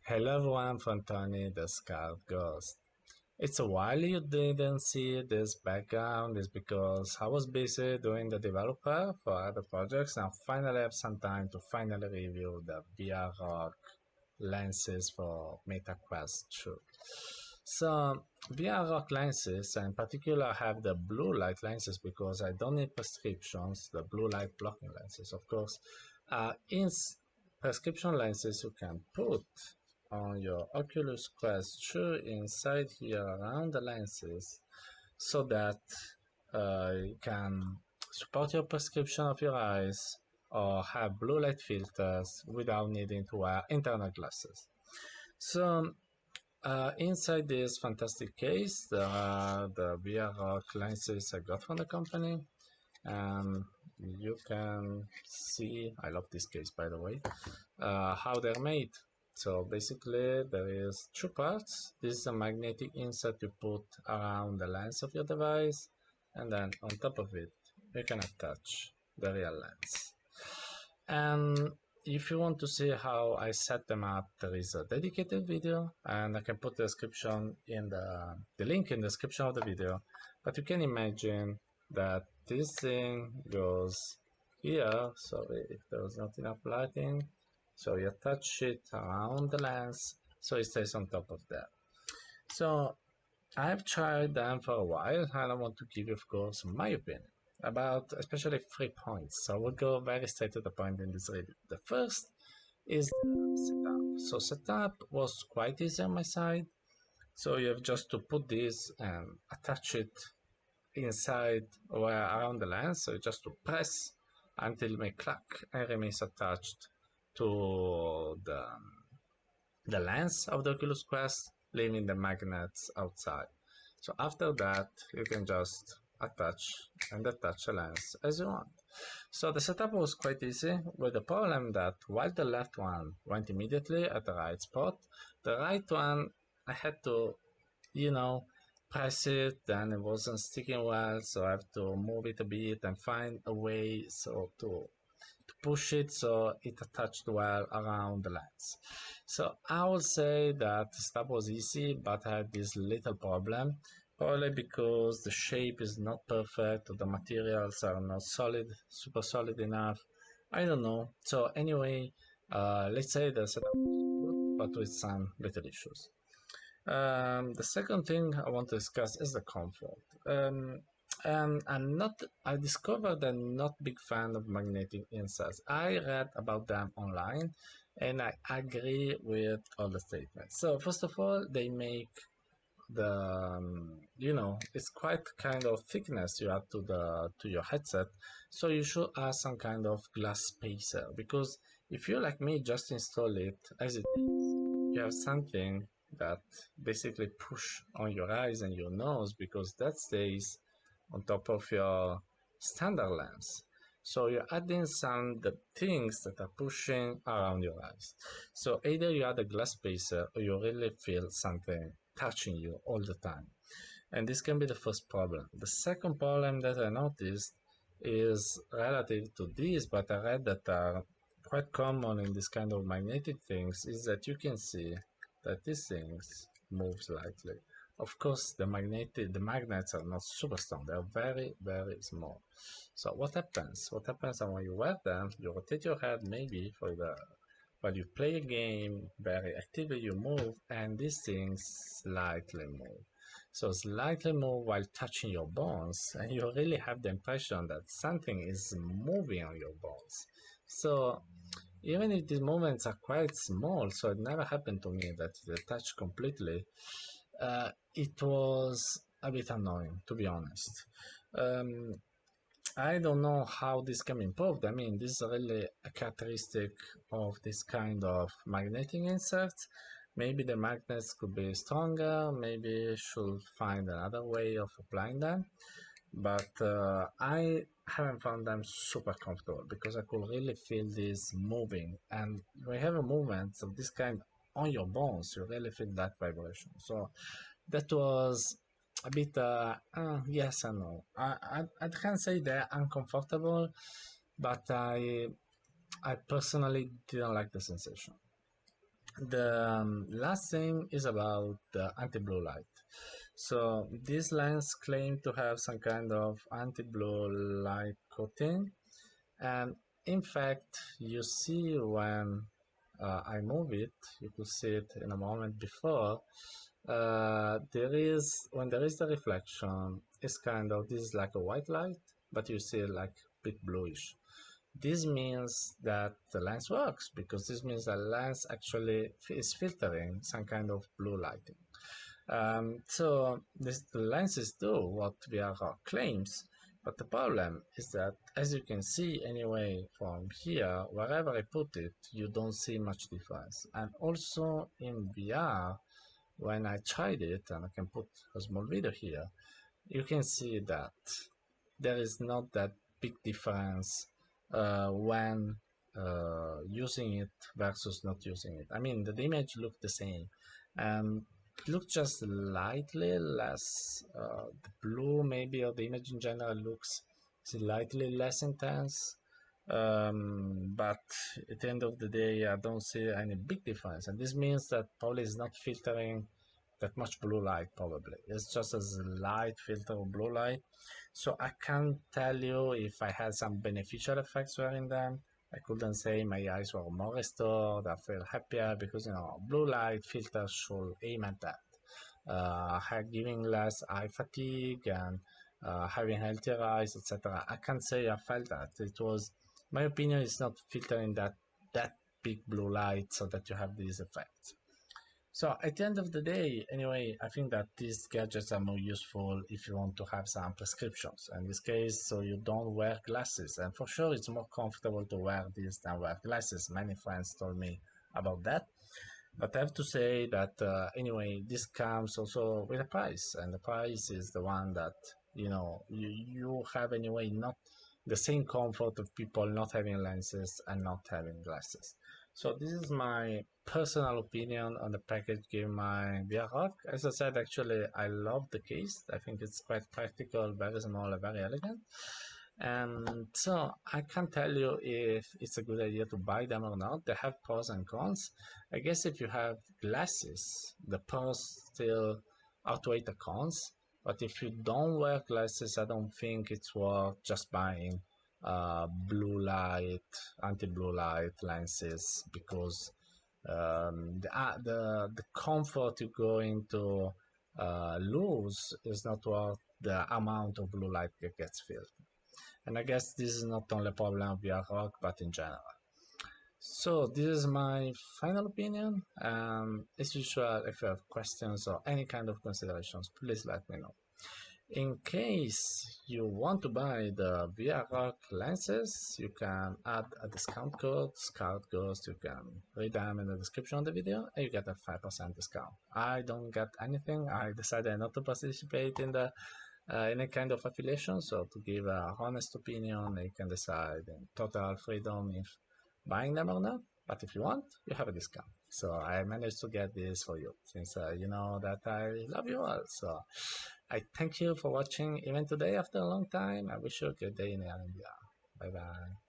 Hello everyone from Tony the Scarred Ghost. It's a while you didn't see this background is because I was busy doing the developer for other projects and finally have some time to finally review the VR Rock lenses for MetaQuest 2. So VR Rock lenses in particular have the blue light lenses because I don't need prescriptions, the blue light blocking lenses of course. In prescription lenses you can put on your Oculus Quest 2 inside here around the lenses so that you can support your prescription of your eyes or have blue light filters without needing to wear internal glasses. So inside this fantastic case, there are the VR Rock lenses I got from the company. And you can see, I love this case by the way, how they're made. So basically there is two parts. This is a magnetic insert you put around the lens of your device, and then on top of it you can attach the real lens. And if you want to see how I set them up, there is a dedicated video, and I can put the description in the link in the description of the video. But you can imagine that this thing goes here. Sorry if there was not enough lighting. So you attach it around the lens so it stays on top of that. So I've tried them for a while and I want to give you, of course, my opinion about especially 3 points. So we'll go very straight to the point in this review. The first is the setup. So setup was quite easy on my side. So you have just to put this and attach it inside or around the lens. So just to press until it may clack and remains attached to the lens of the Oculus Quest, leaving the magnets outside. So after that, you can just attach and detach the lens as you want. So the setup was quite easy, with the problem that while the left one went immediately at the right spot, the right one I had to, press it, then it wasn't sticking well, so I have to move it a bit and find a way to push it so it attached well around the lens. So I would say that the step was easy, but I had this little problem, probably because the shape is not perfect or the materials are not super solid enough. I don't know. So anyway, let's say the setup was good, but with some little issues. The second thing I want to discuss is the comfort. And I discovered I'm not big fan of magnetic inserts. I read about them online and I agree with all the statements. So first of all, they make the it's quite kind of thickness you add to your headset, so you should add some kind of glass spacer, because if you like me just install it as it is, you have something that basically push on your eyes and your nose, because that stays on top of your standard lens. So you're adding some the things that are pushing around your eyes. So either you add a glass spacer or you really feel something touching you all the time. And this can be the first problem. The second problem that I noticed is relative to this, but I read that are quite common in this kind of magnetic things, is that you can see that these things move slightly. Of course, the magnets are not super strong. They are very, very small. So what happens? What happens when you wear them? You rotate your head maybe while you play a game very actively. You move, and these things slightly move. So slightly move while touching your bones, and you really have the impression that something is moving on your bones. So even if these movements are quite small, so it never happened to me that they touch completely, it was a bit annoying, to be honest. I don't know how this can be improved. I mean, this is really a characteristic of this kind of magnetic inserts. Maybe the magnets could be stronger, maybe should find another way of applying them. But I haven't found them super comfortable because I could really feel this moving. And when you have a movement of this kind on your bones, you really feel that vibration. So that was a bit yes and no. I can't say they're uncomfortable, but I personally didn't like the sensation. The last thing is about the anti-blue light. So these lens claim to have some kind of anti-blue light coating, and in fact, you see when I move it, you could see it in a moment before. There is when there is the reflection, it's kind of this is like a white light, but you see it like bit bluish. This means that the lens works because this means the lens actually is filtering some kind of blue lighting. The lenses do what VR claims, but the problem is that, as you can see anyway from here, wherever I put it, you don't see much difference. And also in VR, when I tried it, and I can put a small video here, you can see that there is not that big difference when using it versus not using it. I mean, the image looked the same. It looked just slightly less, the blue maybe, or the image in general looks slightly less intense. But at the end of the day, I don't see any big difference. And this means that probably it's not filtering that much blue light, probably. It's just a slight filter of blue light. So I can't tell you if I had some beneficial effects wearing them. I couldn't say my eyes were more restored, I feel happier because blue light filters should aim at that. Giving less eye fatigue and having healthier eyes, etc. I can't say I felt that. It was my opinion is not filtering that big blue light so that you have these effects. So at the end of the day, anyway, I think that these gadgets are more useful if you want to have some prescriptions. In this case, so you don't wear glasses. And for sure, it's more comfortable to wear this than wear glasses. Many friends told me about that. But I have to say that anyway, this comes also with a price, and the price is the one that you have anyway not the same comfort of people not having lenses and not having glasses. So this is my personal opinion on the package given by VR. As I said, actually, I love the case. I think it's quite practical, very small, and very elegant. And so I can't tell you if it's a good idea to buy them or not. They have pros and cons. I guess if you have glasses, the pros still outweigh the cons. But if you don't wear glasses, I don't think it's worth just buying blue light, anti-blue light lenses because the comfort you're going to lose is not worth the amount of blue light that gets filled. And I guess this is not only a problem of VR Rock, but in general. So this is my final opinion. As usual, if you have questions or any kind of considerations, please let me know. In case you want to buy the VR Rock lenses, you can add a discount code, Scout Ghost. You can read them in the description of the video, and you get a 5% discount. I don't get anything. I decided not to participate in the any kind of affiliation. So to give a honest opinion, you can decide in total freedom if buying them or not. But if you want, you have a discount. So I managed to get this for you since you know that I love you all. So I thank you for watching even today after a long time. I wish you a good day in India. Bye bye.